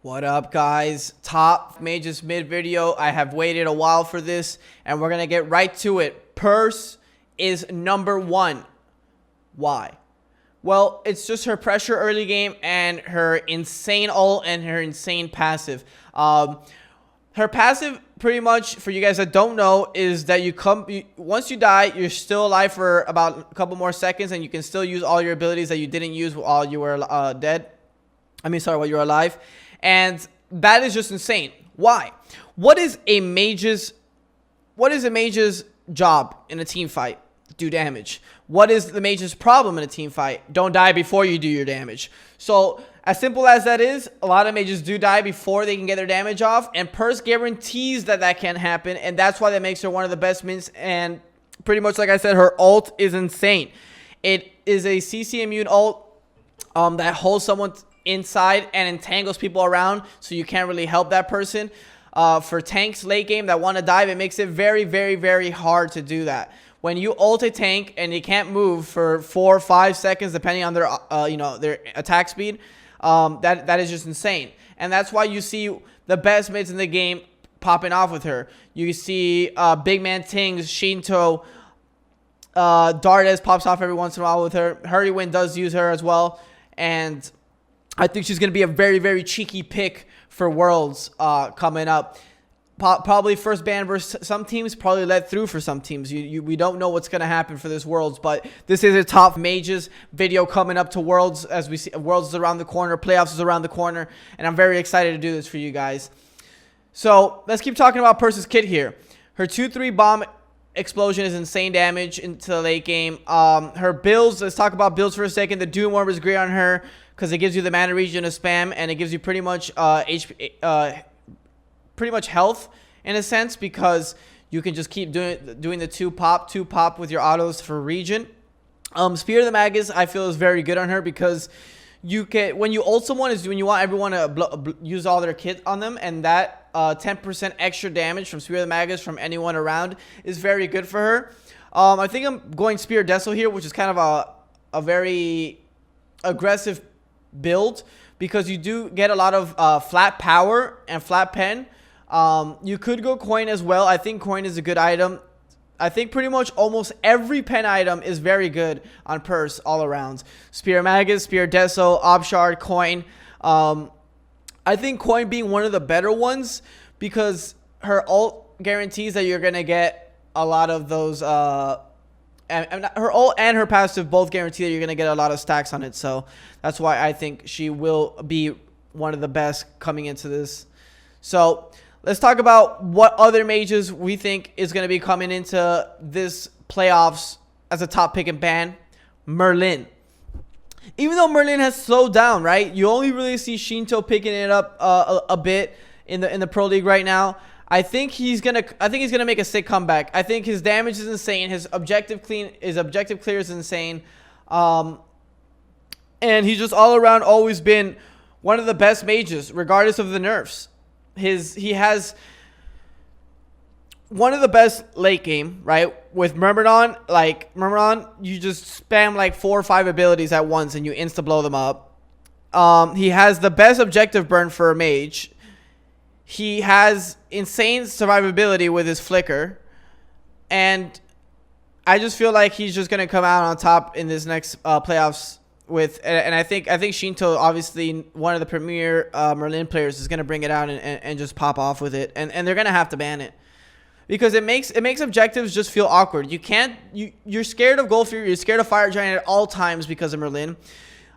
What up, guys? Top mages mid video. I have waited a while for this, and we're gonna get right to it. Perse is number one. Why? Well, it's just her pressure early game and her insane ult and her insane passive. Her passive, pretty much, for you guys that don't know, is that once you die, you're still alive for about a couple more seconds, and you can still use all your abilities that you didn't use while you were dead. While you were alive. And that is just insane. Why? What is a mage's job in a team fight? Do damage. What is the mage's problem in a team fight? Don't die before you do your damage. So as simple as that is, a lot of mages do die before they can get their damage off, and Perse guarantees that that can happen, and that's why that makes her one of the best mints. And pretty much, like I said, her ult is insane. It is a CC immune ult that holds someone inside and entangles people around, so you can't really help that person. For tanks late game that want to dive, it makes it very, very, very hard to do that. When you ult a tank and they can't move for 4 or 5 seconds, depending on their their attack speed, that is just insane. And that's why you see the best mids in the game popping off with her. You see big man Tings, Shinto, Dardes pops off every once in a while with her. Hurrywin does use her as well, and I think she's going to be a very, very cheeky pick for Worlds coming up. Probably first ban versus some teams, probably let through for some teams. We don't know what's going to happen for this Worlds, but this is a top mages video coming up to Worlds. As we see, Worlds is around the corner, playoffs is around the corner, and I'm very excited to do this for you guys. So let's keep talking about Perse's kit here. Her 2-3 bomb explosion is insane damage into the late game. Her builds, let's talk about builds for a second. The Doom Orb is great on her because it gives you the mana regen to spam, and it gives you pretty much health in a sense, because you can just keep doing the 2 pop with your autos for regen. Spear of the Magus I feel is very good on her, because you can, when you ult someone, is when you want everyone to use all their kit on them, and that 10% extra damage from Spear of the Magus from anyone around is very good for her. I think I'm going Spear Deso here, which is kind of a very aggressive build, because you do get a lot of flat power and flat pen. You could go coin as well. I think coin is a good item. I think pretty much almost every pen item is very good on Perse all around. Spear Magus, Spear Deso, Obshard, coin. I think coin being one of the better ones, because her ult guarantees that you're gonna get a lot of those. And her ult and her passive both guarantee that you're gonna get a lot of stacks on it. So that's why I think she will be one of the best coming into this. So let's talk about what other mages we think is going to be coming into this playoffs as a top pick and ban. Merlin. Even though Merlin has slowed down, right? You only really see Shinto picking it up a bit in the Pro League right now. I think he's gonna make a sick comeback. I think his damage is insane. His objective clear is insane. And he's just all around always been one of the best mages, regardless of the nerfs. He has one of the best late game, right? With Merlin, you just spam like 4 or 5 abilities at once and you insta blow them up. He has the best objective burn for a mage. He has insane survivability with his flicker, and I just feel like he's just gonna come out on top in this next playoffs. And I think Shinto, obviously one of the premier Merlin players, is gonna bring it out and just pop off with it, and they're gonna have to ban it, because it makes objectives just feel awkward. You're scared of Gold Fury, you're scared of Fire Giant at all times because of Merlin.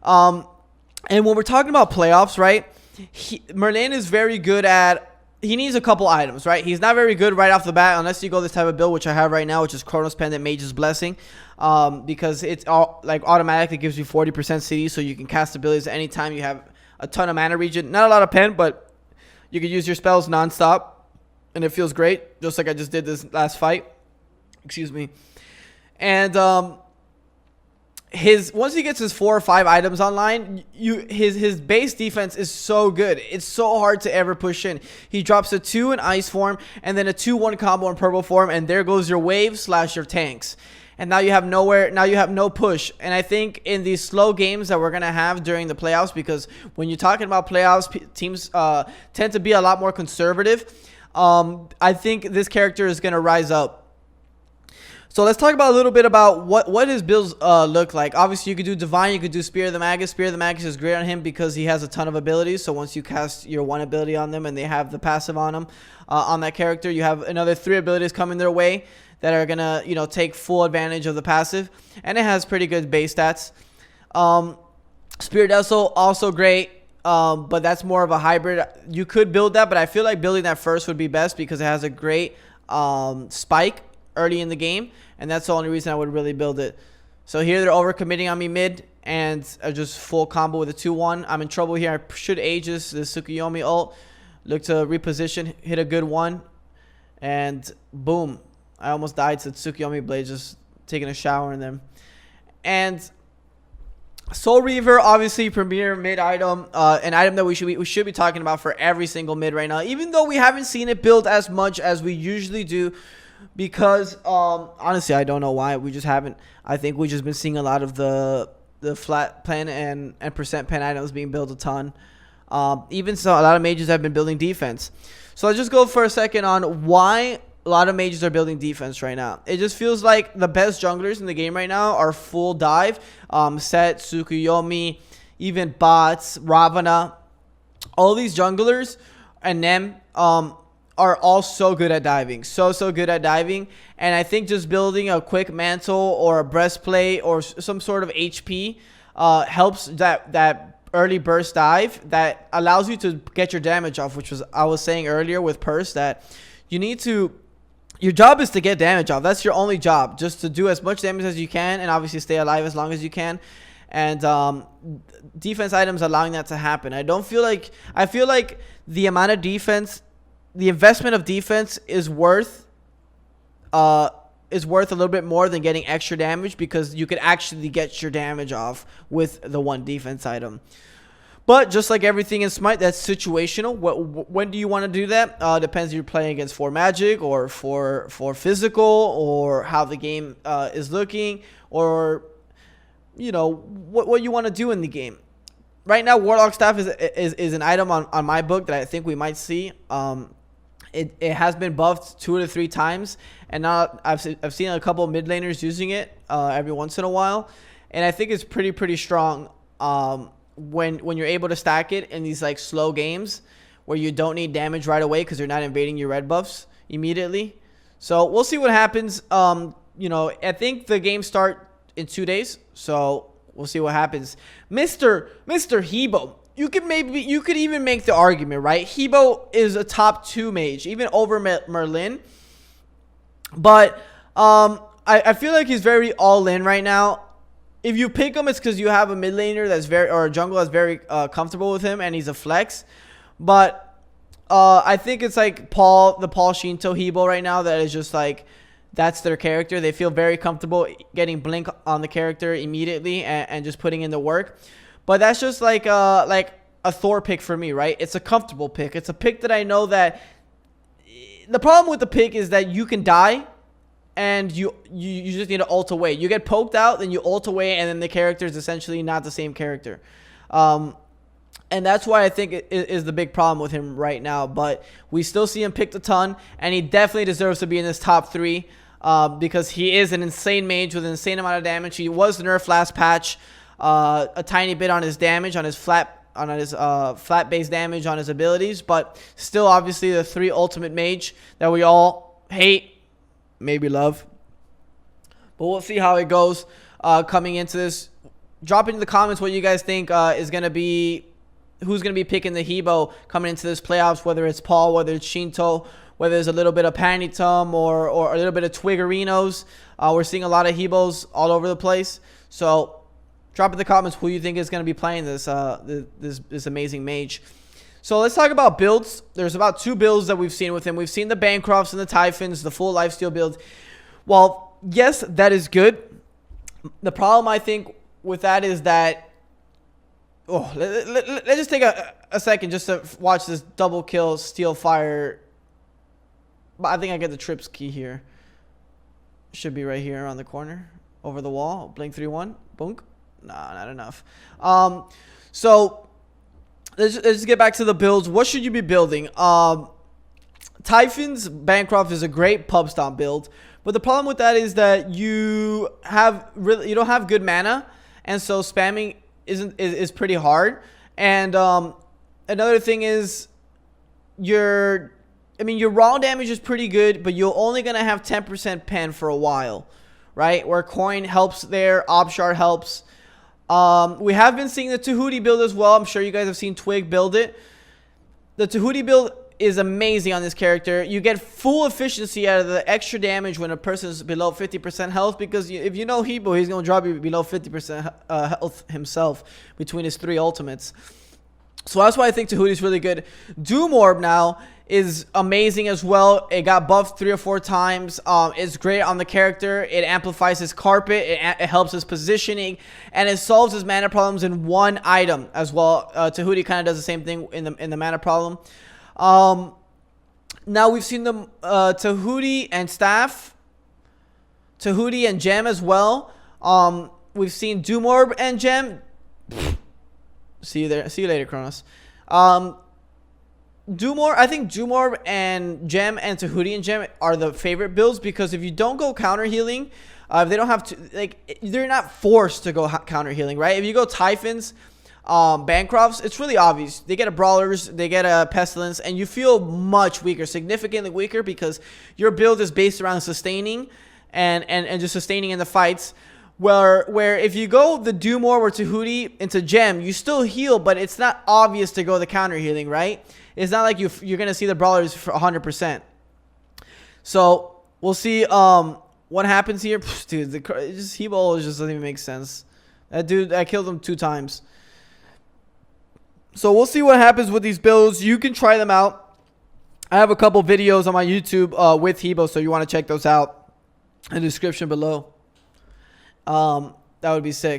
And when we're talking about playoffs, right? Merlin is very good at, he needs a couple items, right? He's not very good right off the bat unless you go this type of build, which I have right now, which is Chronos Pendant Mage's Blessing, because it's automatically gives you 40% CD, so you can cast abilities at any time. You have a ton of mana regen, not a lot of pen, but you can use your spells nonstop, and it feels great, just like I just did this last fight. Excuse me. And once he gets his 4 or 5 items online, his base defense is so good. It's so hard to ever push in. He drops a 2 in ice form and then a 2-1 combo in purple form, and there goes your wave / your tanks. and now you have nowhere. Now you have no push. And I think in these slow games that we're gonna have during the playoffs, because when you're talking about playoffs, teams tend to be a lot more conservative. I think this character is gonna rise up. So let's talk about a little bit about what his builds look like. Obviously, you could do Divine, you could do Spear of the Magus. Spear of the Magus is great on him because he has a ton of abilities. So once you cast your one ability on them and they have the passive on them, on that character, you have another 3 abilities coming their way that are gonna, you know, take full advantage of the passive. And it has pretty good base stats. Spirit Vessel, also great. But that's more of a hybrid. You could build that, but I feel like building that first would be best because it has a great spike early in the game, and that's the only reason I would really build it. So here they're overcommitting on me mid, and I just full combo with a 2-1. I'm in trouble here. I should Aegis the Tsukuyomi ult, look to reposition, hit a good one, and boom. I almost died to Tsukuyomi Blade, just taking a shower in them. And Soul Reaver, obviously premier mid item, an item that we should be talking about for every single mid right now, even though we haven't seen it build as much as we usually do. Because honestly, I don't know why. We just haven't. I think we've just been seeing a lot of the flat pen and percent pen items being built a ton. Even so, a lot of mages have been building defense. So let's just go for a second on why a lot of mages are building defense right now. It just feels like the best junglers in the game right now are full dive. Set, Tsukuyomi, even bots, Ravana. All these junglers and them are all so good at diving. So good at diving. And I think just building a quick mantle or a breastplate or some sort of HP helps that early burst dive that allows you to get your damage off, which was I was saying earlier with Perse that you need to. Your job is to get damage off. That's your only job, just to do as much damage as you can and obviously stay alive as long as you can. And defense items allowing that to happen. I feel like the amount of defense, the investment of defense is worth a little bit more than getting extra damage, because you could actually get your damage off with the one defense item. But just like everything in Smite, that's situational. When do you want to do that? Depends if you're playing against 4 magic or for physical, or how the game is looking, or you know what you want to do in the game. Right now, Warlock Staff is an item on my book that I think we might see. It has been buffed 2 to 3 times, and now I've seen a couple of mid laners using it every once in a while, and I think it's pretty strong when you're able to stack it in these like slow games where you don't need damage right away because you're not invading your red buffs immediately. So we'll see what happens. You know, I think the games start in 2 days, so we'll see what happens. Mr. Hebo. You could even make the argument, right? Hebo is a top 2 mage, even over Merlin. But I feel like he's very all in right now. If you pick him, it's because you have a mid laner or a jungle that's very comfortable with him, and he's a flex. But I think it's like the Paul Shinto Hebo right now that is just like, that's their character. They feel very comfortable getting blink on the character immediately and just putting in the work. But that's just like a Thor pick for me, right? It's a comfortable pick. It's a pick that I know that the problem with the pick is that you can die and you just need to ult away. You get poked out, then you ult away, and then the character is essentially not the same character. And that's why I think it is the big problem with him right now. But we still see him picked a ton, and he definitely deserves to be in this top 3 because he is an insane mage with an insane amount of damage. He was nerfed last patch. A tiny bit on his damage, on his flat base damage on his abilities, but still obviously the 3 ultimate mage that we all hate, maybe love. But we'll see how it goes coming into this. Drop into the comments what you guys think is going to be, who's going to be picking the Hebo coming into this playoffs, whether it's Paul, whether it's Shinto, whether there's a little bit of Panitum or a little bit of Twiggerinos. We're seeing a lot of Hebos all over the place. So drop in the comments who you think is going to be playing this this amazing mage. So let's talk about builds. There's about 2 builds that we've seen with him. We've seen the Bancrofts and the Typhons, the full lifesteal build. Well, yes, that is good. The problem I think with that is that, let's just take a second just to watch this double kill Steel Fire. I think I get the trips key here. Should be right here on the corner, over the wall. Blink 3-1. Boonk. Nah, not enough. So let's get back to the builds. What should you be building? Typhon's Bancroft is a great pub stomp build, but the problem with that is that you don't have good mana, and so spamming is pretty hard. And another thing is your raw damage is pretty good, but you're only gonna have 10% pen for a while, right? Where coin helps there, Obshar helps. We have been seeing the Tahuti build as well. I'm sure you guys have seen Twig build it. The Tahuti build is amazing on this character. You get full efficiency out of the extra damage when a person is below 50% health, because if you know Hebo, he's going to drop you below 50% health himself between his 3 ultimates. So that's why I think Tahuti is really good. Doom Orb now is amazing as well. It got buffed 3 or 4 times. It's great on the character. It amplifies his carpet. It helps his positioning, and it solves his mana problems in one item as well. Tahuti kind of does the same thing in the mana problem. Now we've seen the Tahuti and Staff, Tahuti and Gem as well. We've seen Doom Orb and Gem. See you there. See you later, Kronos. I think Doom Orb and Gem and Tahuti and Gem are the favorite builds, because if you don't go counter healing, if they don't have to, like, they're not forced to go counter healing, right? If you go Typhons, Bancrofts, it's really obvious. They get a Brawlers, they get a Pestilence, and you feel much weaker, significantly weaker, because your build is based around sustaining and just sustaining in the fights. Where if you go the Doom Orb or Tahuti into Gem, you still heal, but it's not obvious to go the counter healing, right? It's not like you're going to see the Brawlers for 100%. So we'll see what happens here. Dude, Hebo just doesn't even make sense. That dude, I killed him 2 times. So we'll see what happens with these builds. You can try them out. I have a couple videos on my YouTube with Hebo, so you want to check those out in the description below. That would be sick.